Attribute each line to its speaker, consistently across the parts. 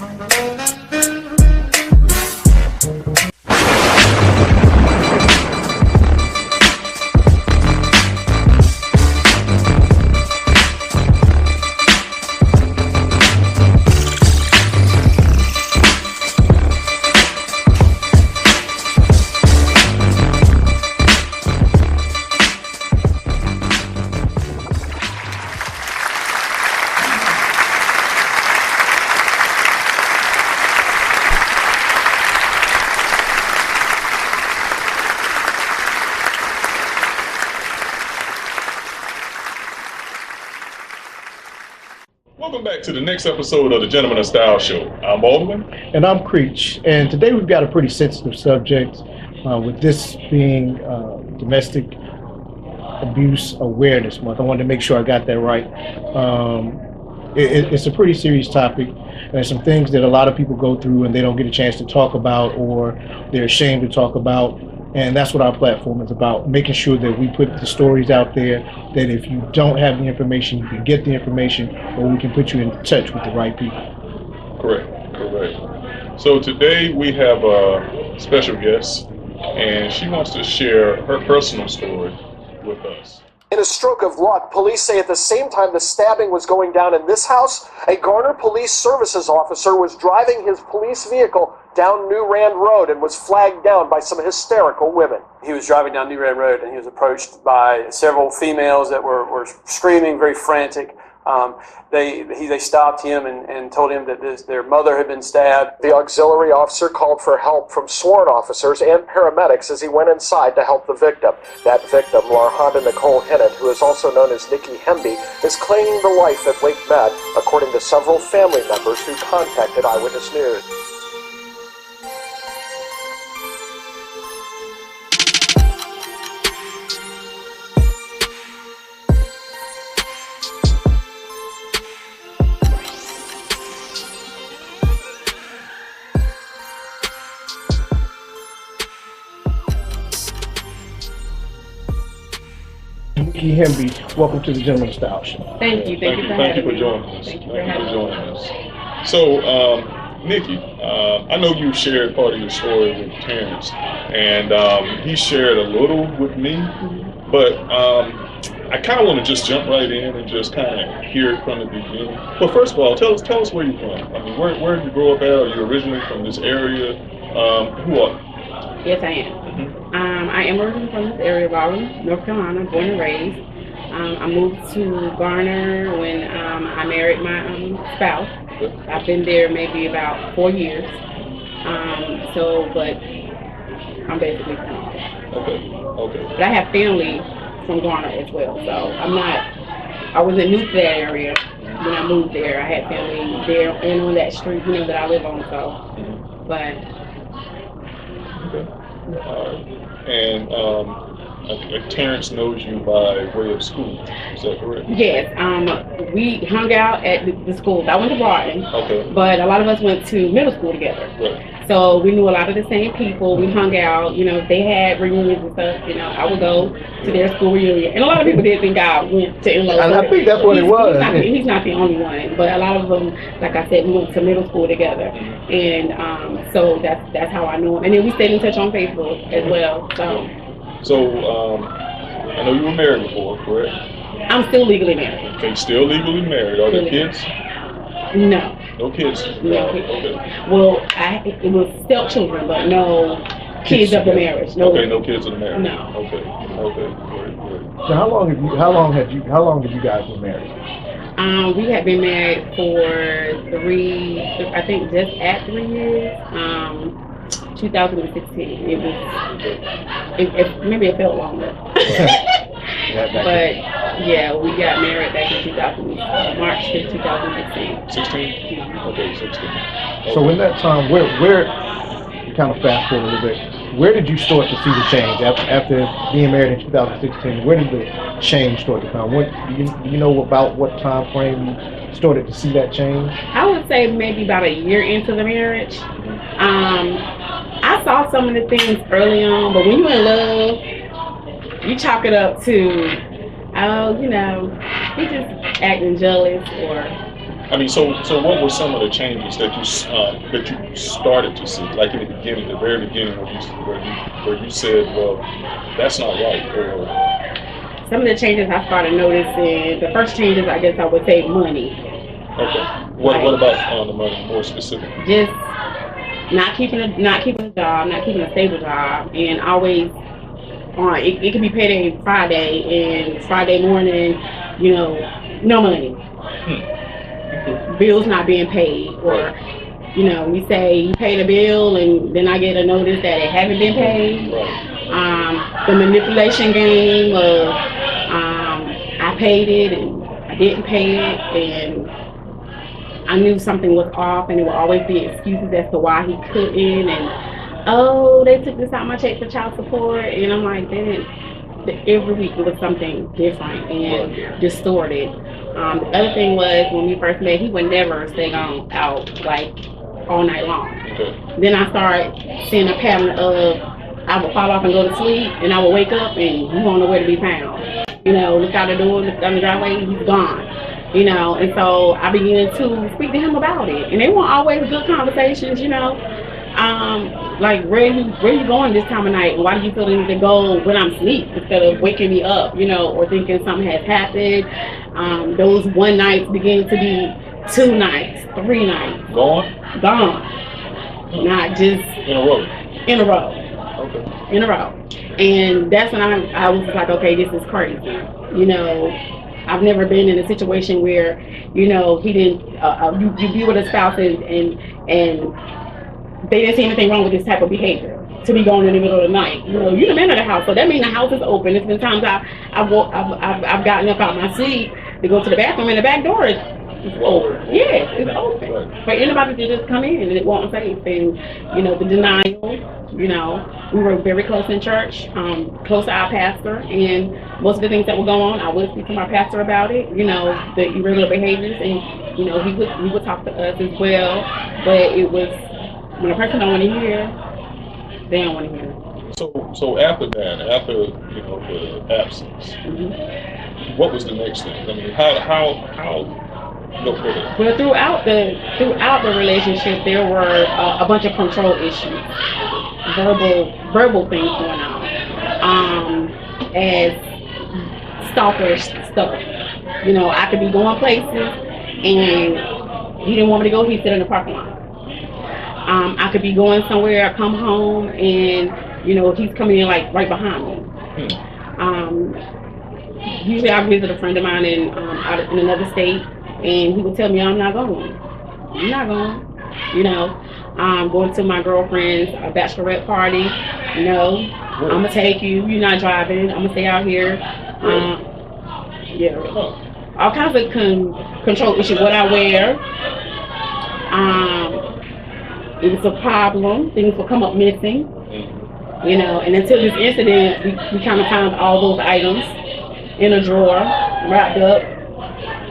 Speaker 1: Welcome back to the next episode of the Gentleman of Style Show. I'm Baldwin.
Speaker 2: And I'm Creech. And today we've got a pretty sensitive subject, with this being Domestic Abuse Awareness Month. I wanted to make sure I got that right. It's a pretty serious topic. And there's some things that a lot of people go through and they don't get a chance to talk about, or they're ashamed to talk about. And that's what our platform is about, making sure that we put the stories out there, that if you don't have the information, you can get the information, or we can put you in touch with the right people.
Speaker 1: Correct. So today we have a special guest, and she wants to share her personal story with us.
Speaker 3: In a stroke of luck, police say at the same time the stabbing was going down in this house, a Garner Police Services officer was driving his police vehicle down New Rand Road and was flagged down by some hysterical women.
Speaker 4: He was driving down New Rand Road and he was approached by several females that were screaming, very frantic. They stopped him and told him that their mother had been stabbed.
Speaker 3: The auxiliary officer called for help from sworn officers and paramedics as he went inside to help the victim. That victim, Larhonda Nicole Hennett, who is also known as Nikki Hemby, is claiming the life at Lake Med, according to several family members who contacted Eyewitness News.
Speaker 2: Nikki Hemby, welcome to the Gentleman of Style Show.
Speaker 1: Thank you for joining us. Thank you for joining us. So, Nikki, I know you shared part of your story with Terrence, and he shared a little with me, but I kind of want to just jump right in and just kind of hear it from the beginning. But first of all, tell us where you're from. I mean, where did you grow up at? Are you originally from this area? Who are you?
Speaker 5: Yes, I am. I am originally from this area, Raleigh, North Carolina, born and raised. I moved to Garner when I married my spouse. I've been there maybe about 4 years. But I'm basically from
Speaker 1: Okay.
Speaker 5: But I have family from Garner as well, so I wasn't new to that area when I moved there. I had family there and on that street, that I live on, so, but.
Speaker 1: And Terrence knows you by way of school, is that correct?
Speaker 5: Yes, we hung out at the schools. I went to Barton, but a lot of us went to middle school together. Right. So we knew a lot of the same people. We hung out, if they had reunions and stuff, I would go to their school reunion. And a lot of people did think I went to Enloe.
Speaker 2: And I think that's what it was.
Speaker 5: He's not the only one, but a lot of them, like I said, we went to middle school together. And so that's how I knew him. And then we stayed in touch on Facebook as well.
Speaker 1: So I know you were married before, correct?
Speaker 5: I'm still legally married.
Speaker 1: Okay, still legally married. Are there kids?
Speaker 5: No.
Speaker 1: No kids?
Speaker 5: No kids.
Speaker 1: Okay.
Speaker 5: Well, it was stepchildren, but no kids of the marriage. No.
Speaker 1: Okay, no kids of the marriage.
Speaker 5: No.
Speaker 1: Okay. Great.
Speaker 2: So how long have you guys been married?
Speaker 5: We had been married for I think just at 3 years. 2016. Maybe it felt longer. But yeah, we got married back in March 5th, 2016.
Speaker 1: 16? Okay, 16. Okay.
Speaker 2: So in that time, where you kind of fast forward a little bit, where did you start to see the change after being married in 2016? Where did the change start to come? Do you know about what time frame you started to see that change?
Speaker 5: I would say maybe about a year into the marriage. I saw some of the things early on, but when you're in love, you chalk it up to, he just acting jealous, or
Speaker 1: I mean, so what were some of the changes that you started to see, like in the beginning, the very beginning, where you said, well, that's not right, or
Speaker 5: some of the changes I started noticing. The first changes, I guess I would say, money.
Speaker 1: Okay. What about the money more specifically?
Speaker 5: Just not keeping a job, not keeping a stable job, and always it could be payday Friday, and Friday morning, no money. Bills not being paid, or you say you paid a bill and then I get a notice that it haven't been paid. The manipulation game of I paid it and I didn't pay it, and I knew something was off, and it would always be excuses as to why he couldn't, and they took this out of my check for child support, and I'm like, every week it was something different and distorted. The other thing was, when we first met, he would never stay out like all night long. Okay. Then I started seeing a pattern of I would fall off and go to sleep, and I would wake up and he wasn't nowhere to be found. Look out the door, look down the driveway, he's gone. And so I began to speak to him about it, and they weren't always good conversations. Like where you going this time of night, and why do you feel the need to go when I'm asleep instead of waking me up, or thinking something has happened. Those one nights began to be 2 nights, 3 nights. Gone. Not just in a row. Okay. In a row. And that's when I was just like, okay, this is crazy. I've never been in a situation where, he didn't, you be with a spouse and they didn't see anything wrong with this type of behavior, to be going in the middle of the night. You're the man of the house, so that means the house is open. There's been times I've gotten up out my seat to go to the bathroom, and the back door is open. Yes, it's open. For anybody to just come in and it wasn't safe. And, the denial, we were very close in church, close to our pastor, and most of the things that were going on, I would speak to my pastor about it, the irregular behaviors, and, he would talk to us as well, but it was, when a person don't want to hear, they don't want to hear.
Speaker 1: So after that, the absence, what was the next thing? I mean, how go further?
Speaker 5: Well, throughout the relationship, there were a bunch of control issues, verbal things going on, as stalker stuff. I could be going places, and he didn't want me to go. He'd sit in the parking lot. I could be going somewhere, I come home, and he's coming in like right behind me. Usually I visit a friend of mine in another state, and he would tell me, I'm not going. Going to my girlfriend's bachelorette party, I'm gonna take you. You're not driving. I'm gonna stay out here. All kinds of control issues. What I wear. It was a problem. Things would come up missing, and until this incident, we kind of found all those items in a drawer, wrapped up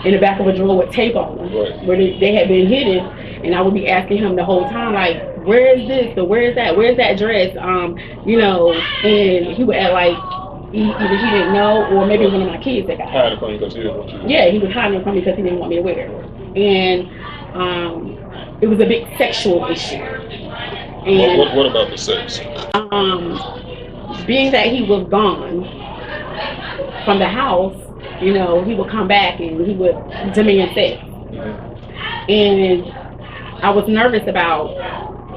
Speaker 5: in the back of a drawer with tape on them, where they had been hidden. And I would be asking him the whole time, like, where is this, or where is that dress, and he would act like either he didn't know, or maybe one of my kids that got
Speaker 1: hiding from you because he didn't want you.
Speaker 5: Yeah, he was hiding from me because he didn't want me to wear it. And it was a big sexual issue. And
Speaker 1: what about the sex?
Speaker 5: Being that he was gone from the house, he would come back and he would demand sex. And I was nervous about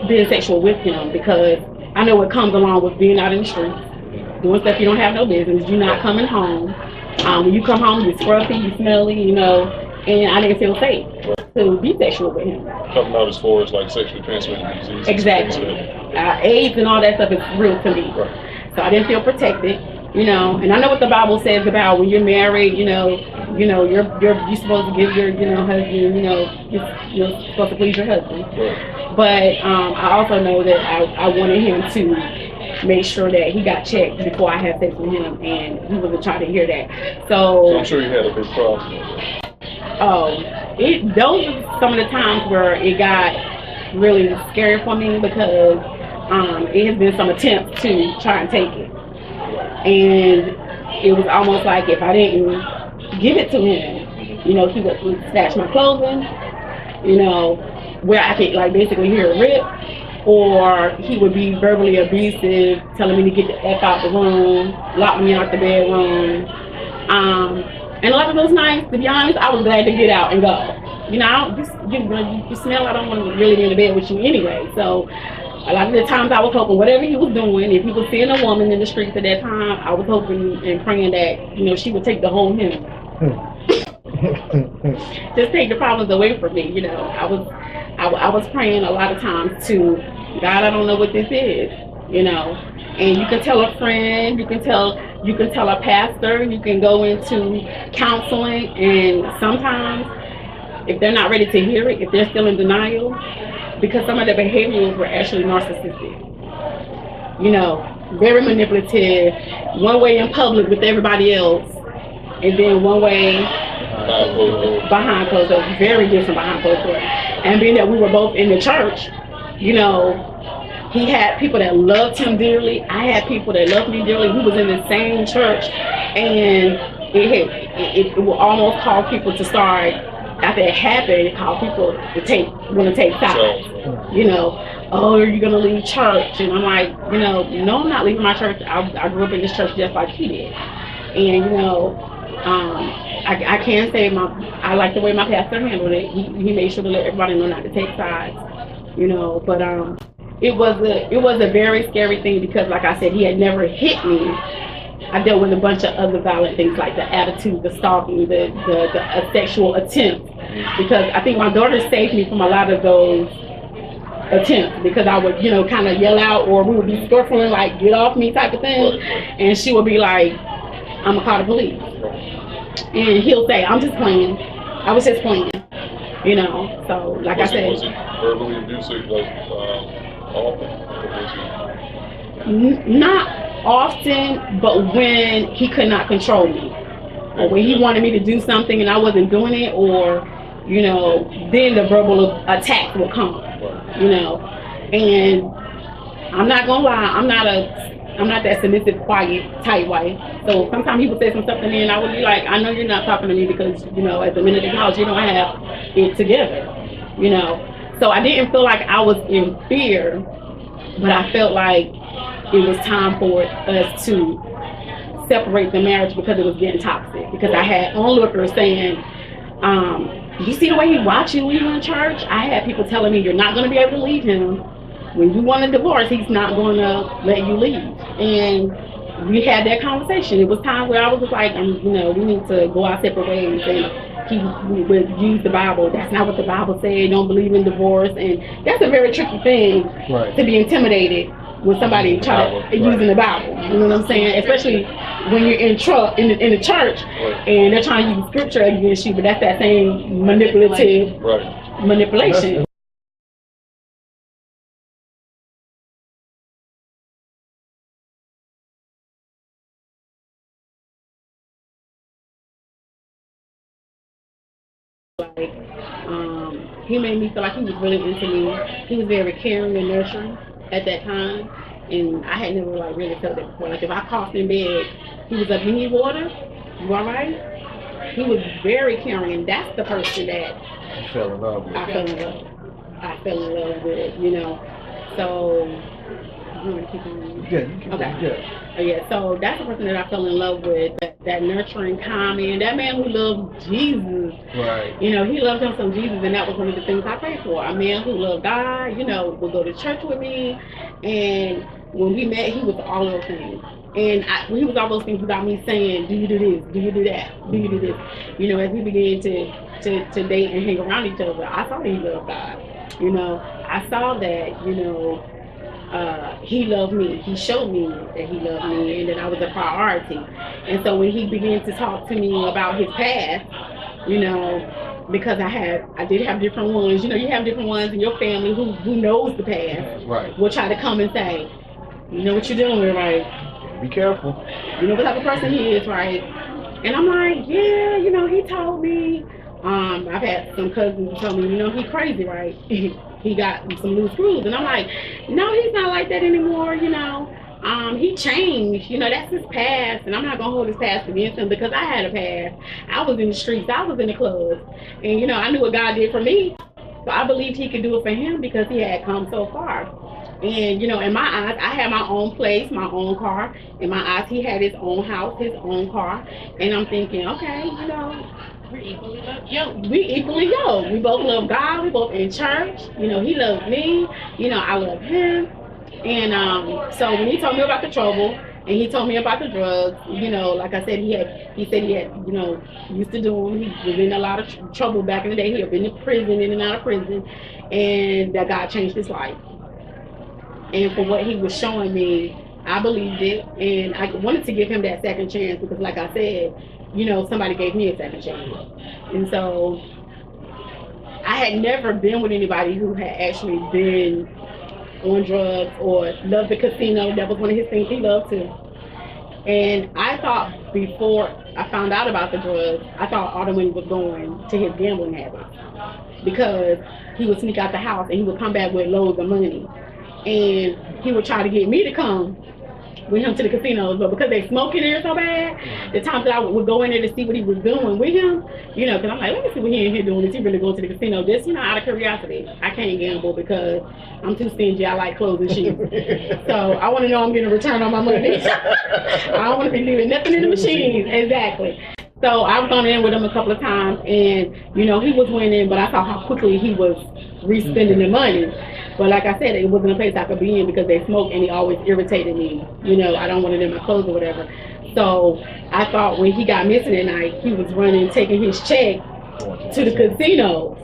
Speaker 5: being sexual with him, because I know what comes along with being out in the streets, doing stuff you don't have no business. You're not coming home. When you come home, you're scruffy, you're smelly, and I didn't feel safe to be sexual with him.
Speaker 1: Talking about as far as like sexually transmitted diseases.
Speaker 5: Exactly. AIDS and all that stuff is real to me. Right. So I didn't feel protected, and I know what the Bible says about when you're married, you're supposed to give your, husband, you're supposed to please your husband. Right. But I also know that I wanted him to make sure that he got checked before I had sex with him, and he wasn't trying to hear that. So I'm
Speaker 1: sure you had a big problem with that.
Speaker 5: Those are some of the times where it got really scary for me, because it has been some attempts to try and take it. And it was almost like if I didn't give it to him, You know, he would snatch my clothing, you know, where I could like basically hear a rip, or he would be verbally abusive, telling me to get the F out the room, lock me out the bedroom. And a lot of those nights, to be honest, I was glad to get out and go. You know, you smell, I don't want to really be in the bed with you anyway. So a lot of the times I was hoping whatever he was doing, if he was seeing a woman in the streets at that time, I was hoping and praying that, you know, she would take the whole him. Just take the problems away from me, you know. I was praying a lot of times to God, I don't know what this is, you know. And you can tell a friend, you can tell a pastor, you can go into counseling, and sometimes if they're not ready to hear it, if they're still in denial, because some of the behaviors were actually narcissistic. You know, very manipulative, one way in public with everybody else, and then one way behind closed doors, very different behind closed doors. And being that we were both in the church, you know, he had people that loved him dearly. I had people that loved me dearly. We was in the same church, and it will almost cause people to start, after it happened, it called people to want to take sides. You know, oh, are you going to leave church? And I'm like, you know, no, I'm not leaving my church. I grew up in this church just like he did. And, you know, I can say I like the way my pastor handled it. He made sure to let everybody know not to take sides, you know. But it was a very scary thing because, like I said, he had never hit me. I dealt with a bunch of other violent things like the attitude, the stalking, the sexual attempts. Because I think my daughter saved me from a lot of those attempts, because I would, you know, kind of yell out, or we would be scuffling, like, get off me type of thing. And she would be like, I'm gonna call the police. And he'll say, I'm just playing. I was just playing. You know, so like I said.
Speaker 1: Was it verbally abusive, like, often?
Speaker 5: Not often, but when he could not control me. Or when he wanted me to do something and I wasn't doing it, or, you know, then the verbal attacks will come. You know. And I'm not gonna lie, I'm not that submissive, quiet, tight wife. So sometimes he would say some stuff to me and I would be like, I know you're not talking to me because, you know, at the minute of college, you don't have it together, you know. So I didn't feel like I was in fear, but I felt like it was time for us to separate the marriage because it was getting toxic. Because I had onlookers saying, you see the way he watch you when you're in church? I had people telling me, you're not going to be able to leave him. When you want a divorce, he's not going to let you leave. And we had that conversation. It was time where I was just like, you know, we need to go our separate ways. And he would use the Bible. That's not what the Bible said. Don't believe in divorce. And that's a very tricky thing, to be intimidated when somebody using the Bible. You know what I'm saying? Especially when you're in the church and they're trying to use scripture against you. But that's that same manipulation. He made me feel like he was really into me. He was very caring and nurturing at that time, and I had never like really felt it before. Like if I coughed in bed, he was like, "You need water? You all right?" He was very caring, and that's the person that
Speaker 2: I fell in love with.
Speaker 5: I fell in love with, you know. So you want to keep on?
Speaker 2: Yeah, you keep on.
Speaker 5: Yeah, so that's the person that I fell in love with, that nurturing, calming, that man who loved Jesus.
Speaker 2: Right.
Speaker 5: You know, he loved him some Jesus, and that was one of the things I prayed for. A man who loved God, you know, would go to church with me, and when we met, he was all those things. And he was all those things without me saying, do you do this, do you do that, do you do this? You know, as we began to date and hang around each other, I saw that he loved God. You know, I saw that, you know, he loved me. He showed me that he loved me and that I was a priority. And so when he began to talk to me about his past, you know, because I did have different ones. You know, you have different ones in your family who knows the past.
Speaker 2: Right.
Speaker 5: Will try to come and say, you know what you're doing, right?
Speaker 2: Be careful.
Speaker 5: You know what type of person he is, right? And I'm like, yeah, you know, he told me. I've had some cousins who told me, you know, he crazy, right? He got some loose screws. And I'm like, no, he's not like that anymore, you know. He changed. You know, that's his past, and I'm not gonna hold his past against him because I had a past. I was in the streets, I was in the clubs, and you know, I knew what God did for me. So I believed He could do it for him because he had come so far. And you know, in my eyes, I had my own place, my own car. In my eyes, he had his own house, his own car. And I'm thinking, okay, you know, we're equally yoked. We equally yoked. We both love God. We both in church. You know, he loves me. You know, I love him. And so when he told me about the trouble and he told me about the drugs, you know, like I said, he said he had, you know, used to do them. He was in a lot of trouble back in the day. He had been in prison, in and out of prison, and that God changed his life. And for what he was showing me, I believed it, and I wanted to give him that second chance because, like I said, you know, somebody gave me a second chance. And so I had never been with anybody who had actually been on drugs or loved the casino. That was one of his things he loved too. And I thought before I found out about the drugs, I thought all the money was going to his gambling habits because he would sneak out the house and he would come back with loads of money. And he would try to get me to come with him to the casinos, but because they smoke in there so bad, the times that I would go in there to see what he was doing with him, you know, because I'm like, let me see what he in here doing. Is he really going to the casino? Just, you know, out of curiosity. I can't gamble because I'm too stingy. I like clothes and shoes. So I want to know I'm getting a return on my money. I don't want to be leaving nothing in the machines. Exactly. So I've gone in with him a couple of times, and, you know, he was winning, but I saw how quickly he was re-spending the money. But like I said, it wasn't a place I could be in because they smoked and he always irritated me. You know, I don't want it in my clothes or whatever. So I thought when he got missing at night, he was running, taking his check to the casinos.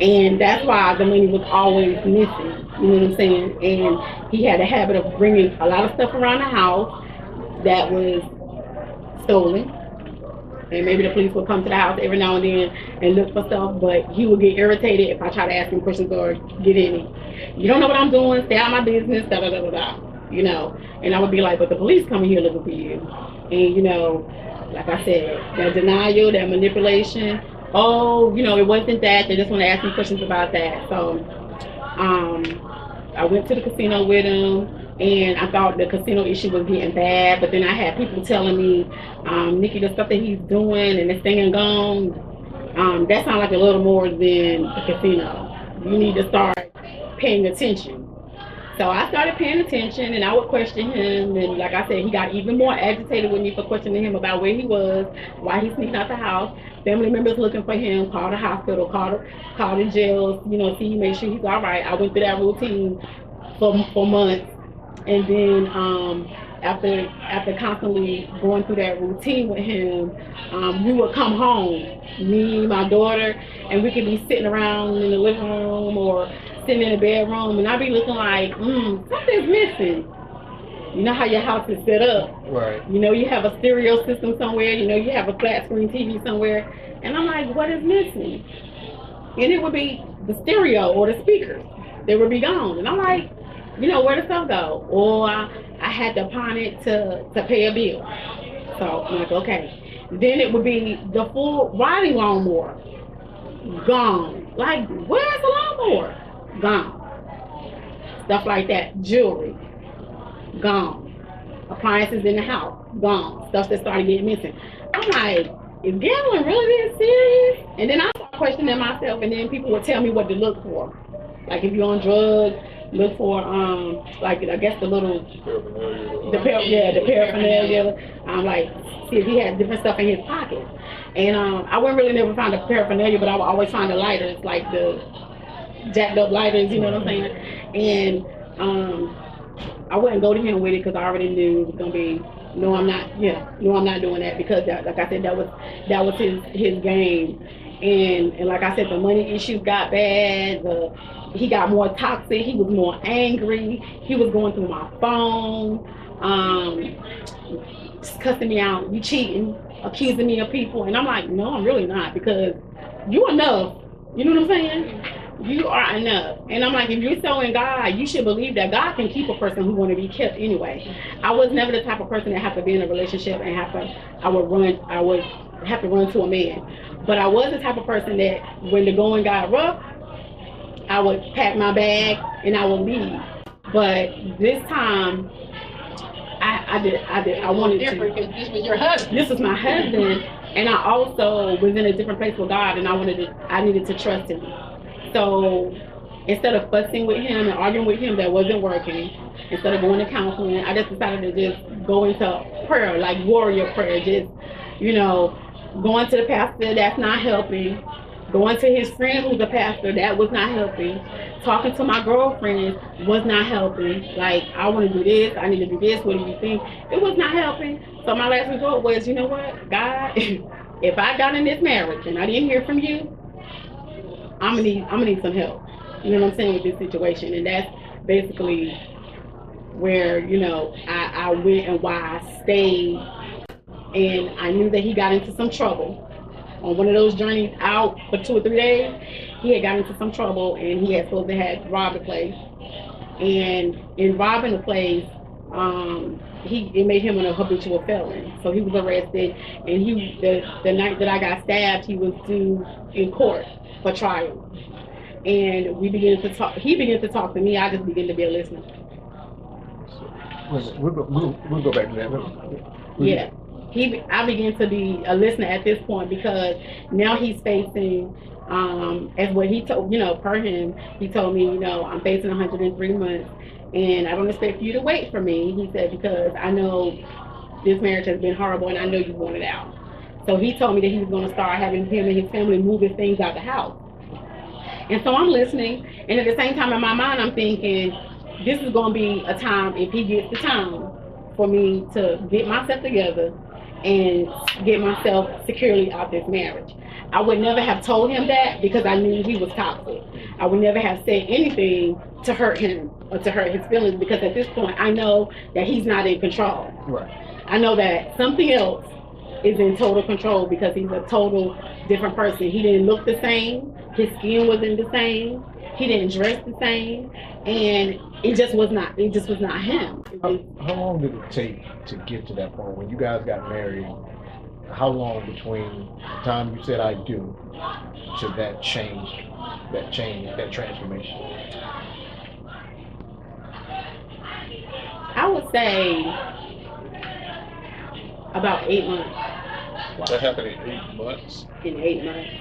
Speaker 5: And that's why the money was always missing. You know what I'm saying? And he had a habit of bringing a lot of stuff around the house that was stolen. And maybe the police would come to the house every now and then and look for stuff, but he would get irritated if I try to ask him questions or get in it. You don't know what I'm doing, stay out of my business, da da da da da. You know, and I would be like, but the police coming here looking for you. And you know, like I said, that denial, that manipulation, oh, you know, it wasn't that, they just want to ask me questions about that. So I went to the casino with him. And I thought the casino issue was getting bad, but then I had people telling me, Nikki, the stuff that he's doing and this thing and gone, that sounds like a little more than the casino. You need to start paying attention. So I started paying attention, and I would question him, and like I said, he got even more agitated with me for questioning him about where he was, why he sneaked out the house. Family members looking for him, called the hospital, called the jails, you know, see, make sure he's all right. I went through that routine for months. And then after constantly going through that routine with him, we would come home, me, my daughter, and we could be sitting around in the living room or sitting in the bedroom, and I'd be looking like, something's missing. You know how your house is set up.
Speaker 2: Right.
Speaker 5: You know, you have a stereo system somewhere, you know, you have a flat screen TV somewhere, and I'm like, what is missing? And it would be the stereo or the speakers. They would be gone. And I'm like, you know, where the stuff go? Or I had to pawn it to pay a bill. So I'm like, okay. Then it would be the full riding lawnmower. Gone. Like, where's the lawnmower? Gone. Stuff like that. Jewelry. Gone. Appliances in the house. Gone. Stuff that started getting missing. I'm like, is gambling really being serious? And then I started questioning myself, and then people would tell me what to look for. Like if you're on drugs, look for like I guess the paraphernalia. Like see if he had different stuff in his pocket. And I wouldn't really never find the paraphernalia, but I would always find the lighters, like the jacked up lighters, you know what I'm saying? And I wouldn't go to him with it because I already knew it was gonna be no, I'm not doing that because that, like I said, that was his game. And like I said, the money issues got bad. He got more toxic. He was more angry. He was going through my phone, just cussing me out. You cheating, accusing me of people. And I'm like, no, I'm really not, because you enough. You know what I'm saying? You are enough. And I'm like, if you're so in God, you should believe that God can keep a person who want to be kept anyway. I was never the type of person that have to be in a relationship and I would have to run to a man. But I was the type of person that when the going got rough, I would pack my bag and I would leave. But this time, I wanted to.
Speaker 6: Because this was your husband.
Speaker 5: This was my husband, and I also was in a different place with God, and I needed to trust Him. So instead of fussing with Him and arguing with Him, that wasn't working. Instead of going to counseling, I just decided to just go into prayer, like warrior prayer. Just, going to the pastor, that's not helping. Going to his friend who's a pastor, that was not helping. Talking to my girlfriends was not helping. Like, I want to do this, I need to do this, what do you think? It was not helping. So my last resort was, you know what, God, if I got in this marriage and I didn't hear from you, I'm gonna need some help. You know what I'm saying, with this situation. And that's basically where, I went and why I stayed. And I knew that he got into some trouble. On one of those journeys out for 2 or 3 days, he had got into some trouble, and he had supposed to have robbed the place. And in robbing the place, it made him an habitual felon. So he was arrested, and the night that I got stabbed, he was due in court for trial. And we began to talk. He began to talk to me. I just began to be a listener.
Speaker 2: We'll go back to that.
Speaker 5: Yeah. I began to be a listener at this point, because now he's facing, as what he told, per him, he told me, I'm facing 103 months, and I don't expect you to wait for me. He said, because I know this marriage has been horrible, and I know you want it out. So he told me that he was going to start having him and his family move his things out the house. And so I'm listening, and at the same time in my mind, I'm thinking, this is going to be a time, if he gets the time, for me to get myself together and get myself securely out this marriage. I would never have told him that, because I knew he was toxic. I would never have said anything to hurt him or to hurt his feelings, because at this point I know that he's not in control.
Speaker 2: Right.
Speaker 5: I know that something else is in total control, because he's a total different person. He didn't look the same. His skin wasn't the same. He didn't dress the same, and it just was not him.
Speaker 2: How long did it take to get to that point when you guys got married? How long between the time you said I do to that transformation?
Speaker 5: I would say about 8 months.
Speaker 1: That happened in 8 months?
Speaker 5: In 8 months.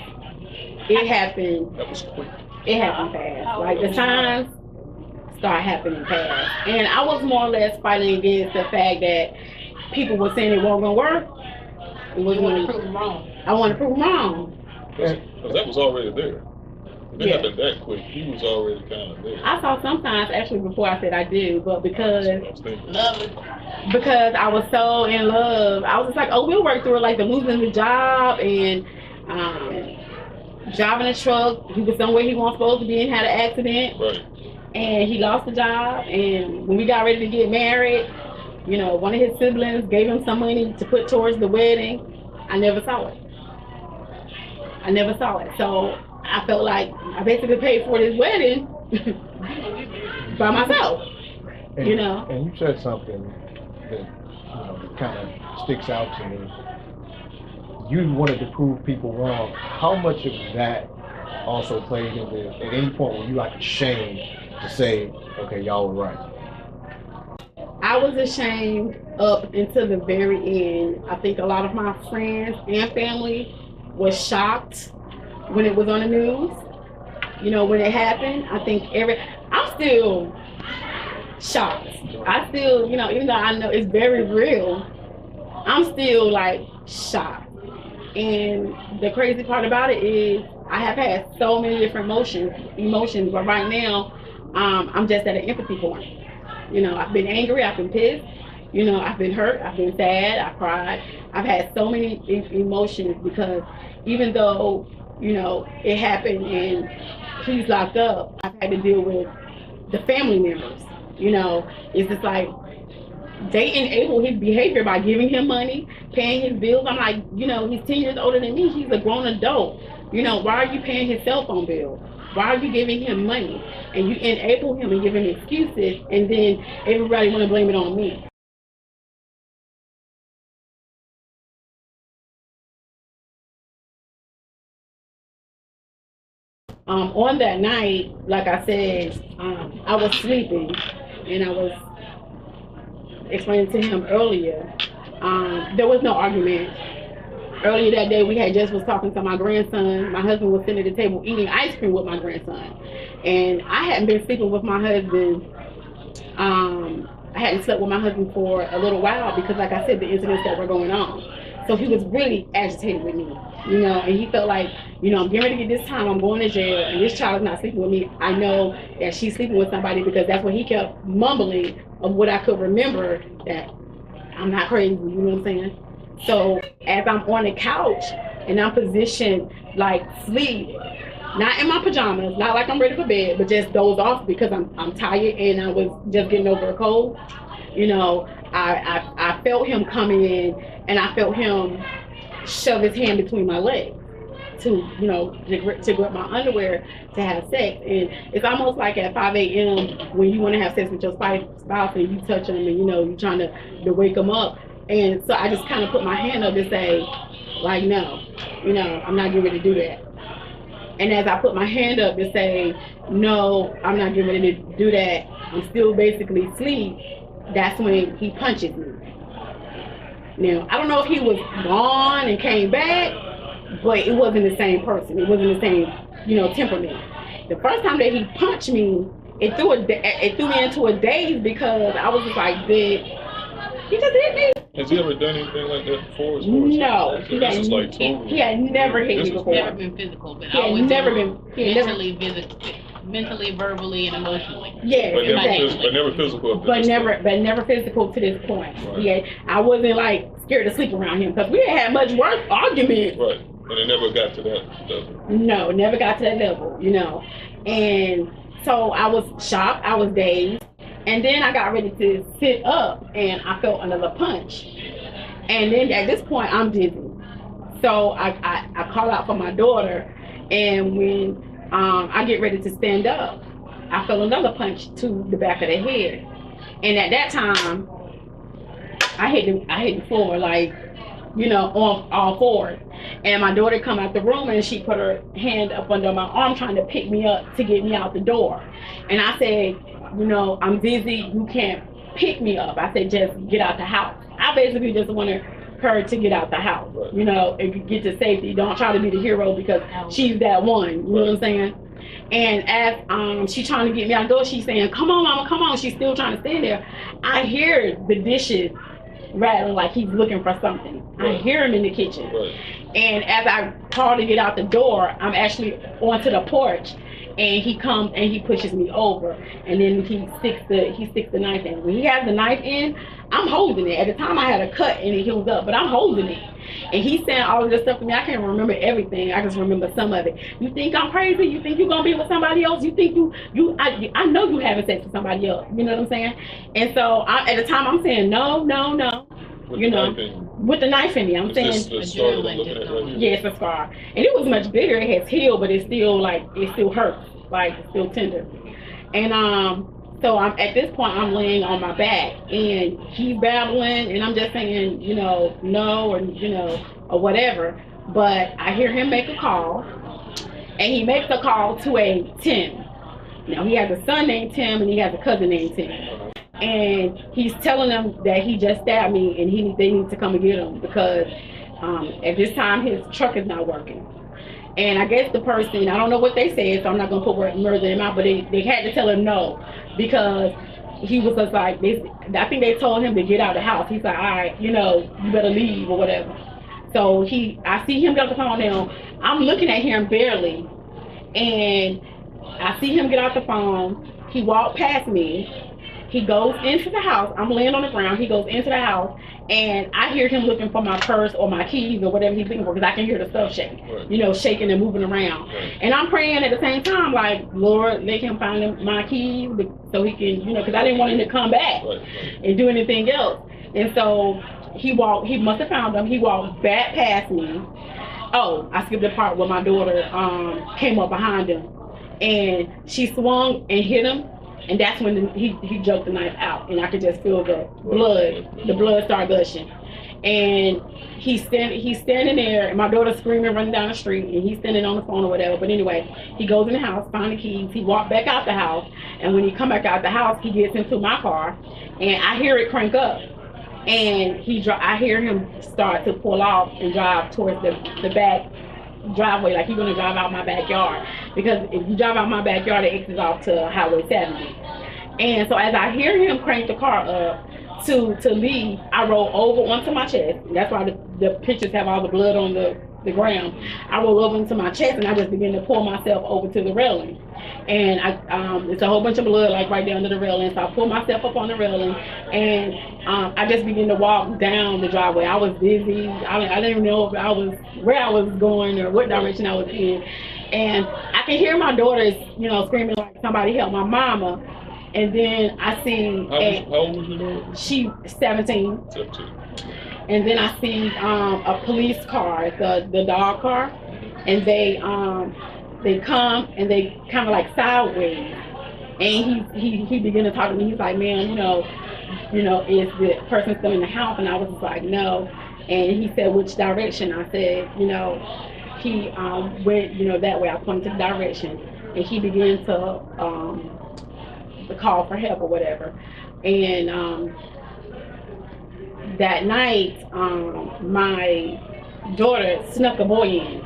Speaker 5: It happened.
Speaker 1: That was quick.
Speaker 5: It happened fast. Like, the signs start happening fast. And I was more or less fighting against the fact that people were saying it wasn't going to work. It wasn't going to prove them wrong. I want to prove them wrong.
Speaker 1: Because that was already there. It happened that quick. He was already kind of there.
Speaker 5: I saw some signs actually before I said I do, but because I was so in love, I was just like, oh, we'll work through it, like the losing the job and driving a truck. He was somewhere he wasn't supposed to be and had an accident.
Speaker 1: Right.
Speaker 5: And he lost the job, and when we got ready to get married, one of his siblings gave him some money to put towards the wedding. I never saw it. So I felt like I basically paid for this wedding by myself.
Speaker 2: And you said something that kind of sticks out to me. You wanted to prove people wrong. How much of that also played into, at any point were you like ashamed to say, okay, y'all were right?
Speaker 5: I was ashamed up until the very end. I think a lot of my friends and family was shocked when it was on the news. When it happened, I think I'm still shocked. I still, even though I know it's very real, I'm still like shocked. And the crazy part about it is I have had so many different emotions, but right now, I'm just at an empathy point. I've been angry, I've been pissed, I've been hurt, I've been sad, I cried. I've had so many emotions, because even though, it happened and he's locked up, I've had to deal with the family members. It's just like, they enable his behavior by giving him money, paying his bills. I'm like, he's 10 years older than me. He's a grown adult. Why are you paying his cell phone bill? Why are you giving him money? And you enable him and give him excuses, and then everybody want to blame it on me. On that night, like I said, I was sleeping, and I was explained to him earlier, there was no argument. Earlier that day, we had just was talking to my grandson. My husband was sitting at the table eating ice cream with my grandson, and I hadn't been sleeping with my husband. I hadn't slept with my husband for a little while because, like I said, the incidents that were going on. So he was really agitated with me, you know, and he felt like, you know, I'm getting ready to get this time, I'm going to jail, and this child is not sleeping with me. I know that she's sleeping with somebody, because that's what he kept mumbling of what I could remember, that I'm not crazy, you know what I'm saying? So as I'm on the couch and I'm positioned like sleep, not in my pajamas, not like I'm ready for bed, but just doze off because I'm tired and I was just getting over a cold. You know, I felt him coming in, and I felt him shove his hand between my legs to, you know, to grab my underwear to have sex. And it's almost like at 5 a.m. when you want to have sex with your spouse and you touch them and, you know, you're trying to wake them up. And so I just kind of put my hand up and say, like, no, you know, I'm not getting ready to do that. And as I put my hand up to say, no, I'm not getting ready to do that, I'm still basically asleep, that's when he punches me. Now, I don't know if he was gone and came back, but it wasn't the same person. It wasn't the same, you know, temperament. The first time that he punched me, it threw me into a daze, because I was just like, he just hit me.
Speaker 1: Has he ever done anything like that before?
Speaker 5: No, he had never hit me before.
Speaker 6: Never been physical, but always mentally, verbally, and emotionally.
Speaker 5: Yeah,
Speaker 1: but never physical.
Speaker 5: But never physical to this point. Right. Yeah, I wasn't like scared to sleep around him, because we didn't have much work argument.
Speaker 1: Right, and it never got to that level.
Speaker 5: No, never got to that level. You know, and so I was shocked. I was dazed. And then I got ready to sit up, and I felt another punch. And then at this point, I'm dizzy. So I call out for my daughter, and when I get ready to stand up, I felt another punch to the back of the head. And at that time, I hit the floor, like, you know, on all fours. And my daughter come out the room, and she put her hand up under my arm trying to pick me up to get me out the door. And I said, you know, I'm dizzy, you can't pick me up. I said, just get out the house. I basically just wanted her to get out the house, you know, and get to safety. Don't try to be the hero, because she's that one, you know what I'm saying? And as she's trying to get me out the door, she's saying, come on, mama, come on. She's still trying to stand there. I hear the dishes rattling like he's looking for something. I hear him in the kitchen. And as I call to get out the door, I'm actually onto the porch. And he comes and he pushes me over, and then he sticks the knife in. When he has the knife in, I'm holding it. At the time, I had a cut and it healed up, but I'm holding it. And he's saying all of this stuff to me. I can't remember everything. I just remember some of it. You think I'm crazy? You think you're gonna be with somebody else? You think I know you having sex with somebody else. You know what I'm saying? And so at the time, I'm saying no. You know, with the knife in me, I'm saying, yeah, it's a scar, and it was much bigger. It has healed, but it's still hurts, like it's still tender. And so I'm at this point, I'm laying on my back, and he's babbling, and I'm just saying, you know, no, or you know, or whatever. But I hear him make a call, and he makes a call to a Tim. Now he has a son named Tim, and he has a cousin named Tim. And he's telling them that he just stabbed me, and they need to come and get him, because at this time his truck is not working. And I guess the person, I don't know what they said, so I'm not gonna put murder in out, but they had to tell him no, because he was just like, I think they told him to get out of the house. He's like, all right, you know, you better leave or whatever. So I see him get off the phone now. I'm looking at him barely, and I see him get off the phone. He walked past me. He goes into the house. I'm laying on the ground. He goes into the house, and I hear him looking for my purse or my keys or whatever he's looking for, because I can hear the stuff shaking, you know, shaking and moving around. And I'm praying at the same time, like, Lord, let him find my keys so he can, you know, because I didn't want him to come back and do anything else. And so he must have found them. He walked back past me. Oh, I skipped the part where my daughter came up behind him, and she swung and hit him. And that's when he jerked the knife out, and I could just feel the blood start gushing. And he's standing there, and my daughter's screaming, running down the street, and he's standing on the phone or whatever. But anyway, he goes in the house, find the keys, he walked back out the house, and when he come back out the house, he gets into my car, and I hear it crank up, and I hear him start to pull off and drive towards the back driveway, like he's gonna drive out my backyard, because if you drive out my backyard, it exits off to Highway 70. And so as I hear him crank the car up to leave, I roll over onto my chest. That's why the pictures have all the blood on the ground. I roll over into my chest, and I just begin to pull myself over to the railing. And it's a whole bunch of blood like right there under the railing. So I pull myself up on the railing, and I just begin to walk down the driveway. I was dizzy. I didn't even know where I was going or what direction I was in. And I can hear my daughters, screaming like somebody help my mama. And then I see
Speaker 1: how old was your daughter?
Speaker 5: She 17. 17. And then I see a police car, the dog car, and they come and they kind of like sideways, and he began to talk to me. He's like, man, is the person still in the house? And I was just like, no. And he said, which direction? I said, he went that way. I pointed to the direction, and he began to call for help or whatever. And that night, my daughter snuck a boy in.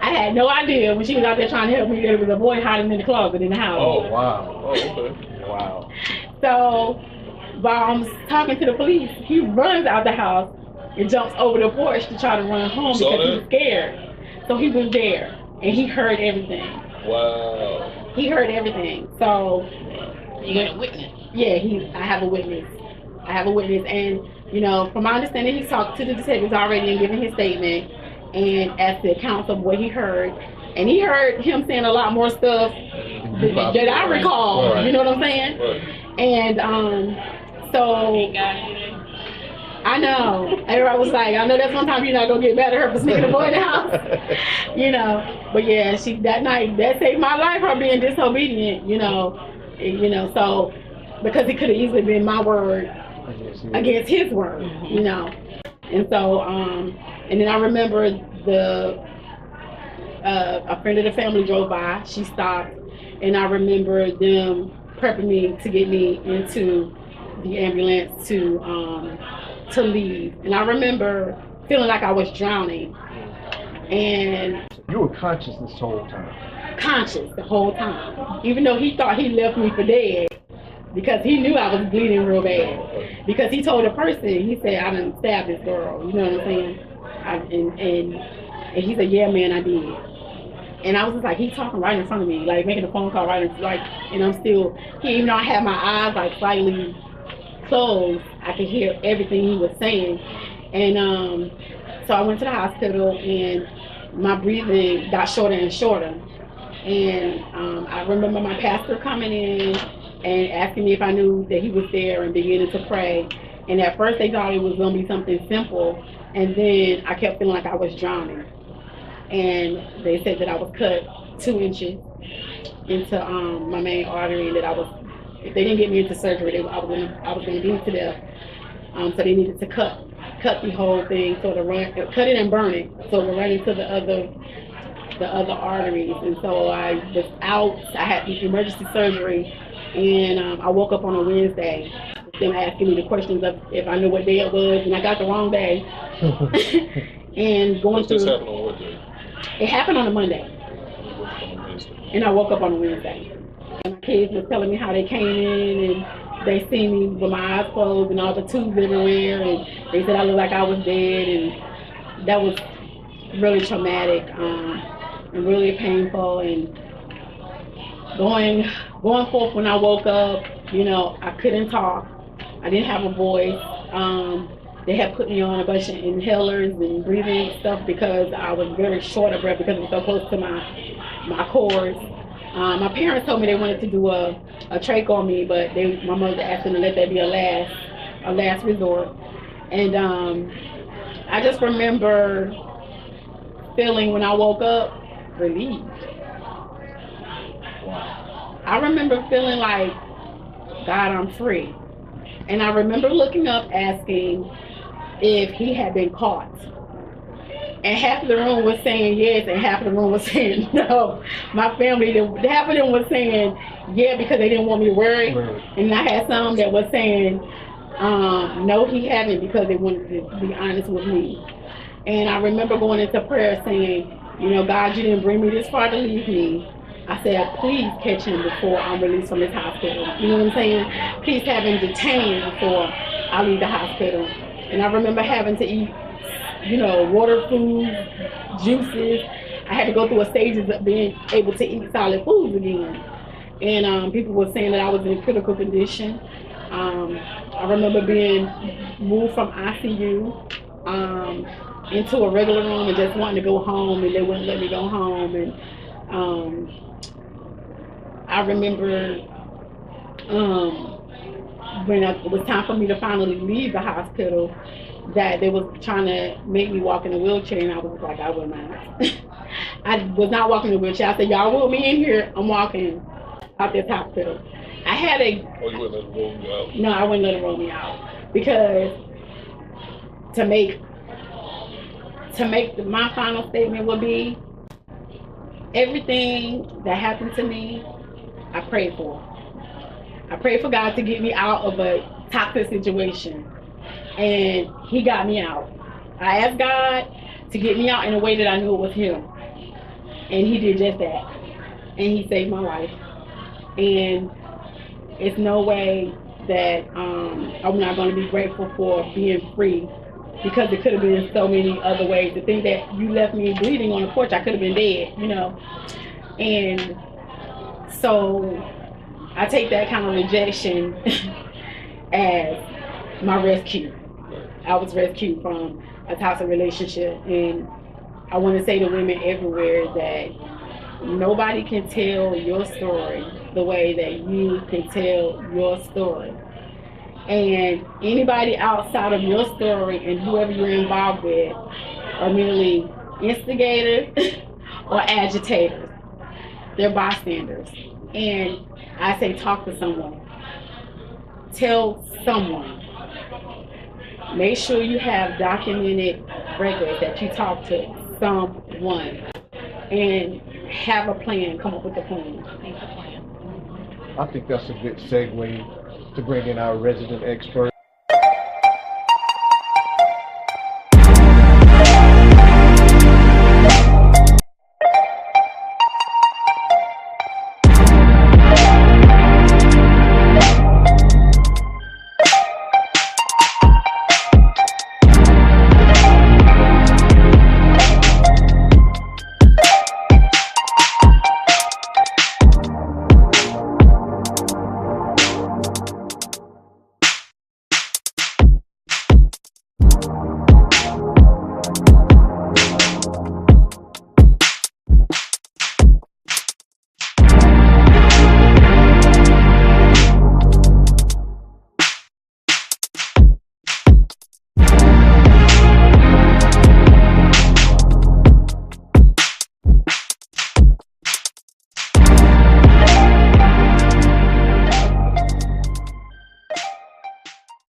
Speaker 5: I had no idea when she was out there trying to help me that it was a boy hiding in the closet in the house.
Speaker 1: Oh, wow. Oh, okay. Wow.
Speaker 5: So while I'm talking to the police, he runs out the house and jumps over the porch to try to run home because he was scared. So he was there, and he heard everything.
Speaker 1: Wow.
Speaker 5: He heard everything. So
Speaker 6: you got a witness.
Speaker 5: Yeah, I have a witness. And from my understanding, he talked to the detectives already and given his statement and asked the accounts of what he heard. And he heard him saying a lot more stuff that I recall. Right. You know what I'm saying?
Speaker 1: Right.
Speaker 5: And so I know. Everybody was like, I know that's one time you're not gonna get mad at her for sneaking a boy in the house. But yeah, that night that saved my life, her being disobedient, so because it could have easily been my word against his word, And so and then I remember a friend of the family drove by, she stopped, and I remember them prepping me to get me into the ambulance to leave. And I remember feeling like I was drowning. And
Speaker 2: you were conscious this whole time?
Speaker 5: Conscious the whole time. Even though he thought he left me for dead, because he knew I was bleeding real bad. Because he told the person, he said, I done stabbed this girl. You know what I'm saying? And he said, yeah, man, I did. And I was just like, he's talking right in front of me, like making a phone call and I'm still, even though I had my eyes like slightly closed, I could hear everything he was saying. And so I went to the hospital, and my breathing got shorter and shorter. And I remember my pastor coming in and asking me if I knew that he was there and beginning to pray. And at first they thought it was going to be something simple, and then I kept feeling like I was drowning. And they said that I was cut 2 inches into my main artery, and that if they didn't get me into surgery, I was going to bleed to death. So they needed to cut the whole thing, cut it and burn it, so it would run into the other arteries. And so I was out. I had emergency surgery, and I woke up on a Wednesday. Them asking me the questions of if I knew what day it was, and I got the wrong day. And going through.
Speaker 1: This happened on what day?
Speaker 5: It happened on a Monday. And I woke up on a Wednesday. And my kids were telling me how they came in and they see me with my eyes closed and all the tubes everywhere, and they said I looked like I was dead, and that was really traumatic and really painful. And going forth when I woke up, I couldn't talk. I didn't have a voice. They had put me on a bunch of inhalers and breathing stuff because I was very short of breath because it was so close to my cords. My parents told me they wanted to do a trach on me, but my mother asked them to let that be a last resort. And I just remember feeling when I woke up relieved. Wow. I remember feeling like, God, I'm free. And I remember looking up asking if he had been caught. And half of the room was saying yes, and half of the room was saying no. My family, half of them was saying yeah because they didn't want me to worry. Right. And I had some that was saying no, he hadn't, because they wanted to be honest with me. And I remember going into prayer saying, you know, God, you didn't bring me this far to leave me. I said, please catch him before I'm released from this hospital. You know what I'm saying? Please have him detained before I leave the hospital. And I remember having to eat, you know, water, food, juices. I had to go through a stages of being able to eat solid foods again. And people were saying that I was in critical condition. I remember being moved from ICU into a regular room and just wanting to go home, and they wouldn't let me go home. And I remember when it was time for me to finally leave the hospital, that they was trying to make me walk in a wheelchair, and I was like, I will not. I was not walking in a wheelchair. I said, y'all want me in here, I'm walking out this hospital. I had a...
Speaker 1: Oh, you wouldn't let them roll you out?
Speaker 5: No, I wouldn't let them roll me out. Because to make my final statement would be, everything that happened to me, I prayed for. I prayed for God to get me out of a toxic situation. And he got me out. I asked God to get me out in a way that I knew it was him. And he did just that. And he saved my life. And it's no way that I'm not going to be grateful for being free, because it could have been so many other ways. To think that you left me bleeding on the porch, I could have been dead, you know. And so I take that kind of rejection as my rescue. I was rescued from a toxic relationship, and I want to say to women everywhere that nobody can tell your story the way that you can tell your story. And anybody outside of your story and whoever you're involved with are merely instigators or agitators. They're bystanders. And I say, talk to someone. Tell someone. Make sure you have documented records that you talk to someone. And have a plan. Come up with a plan.
Speaker 2: I think that's a good segue to bring in our resident expert.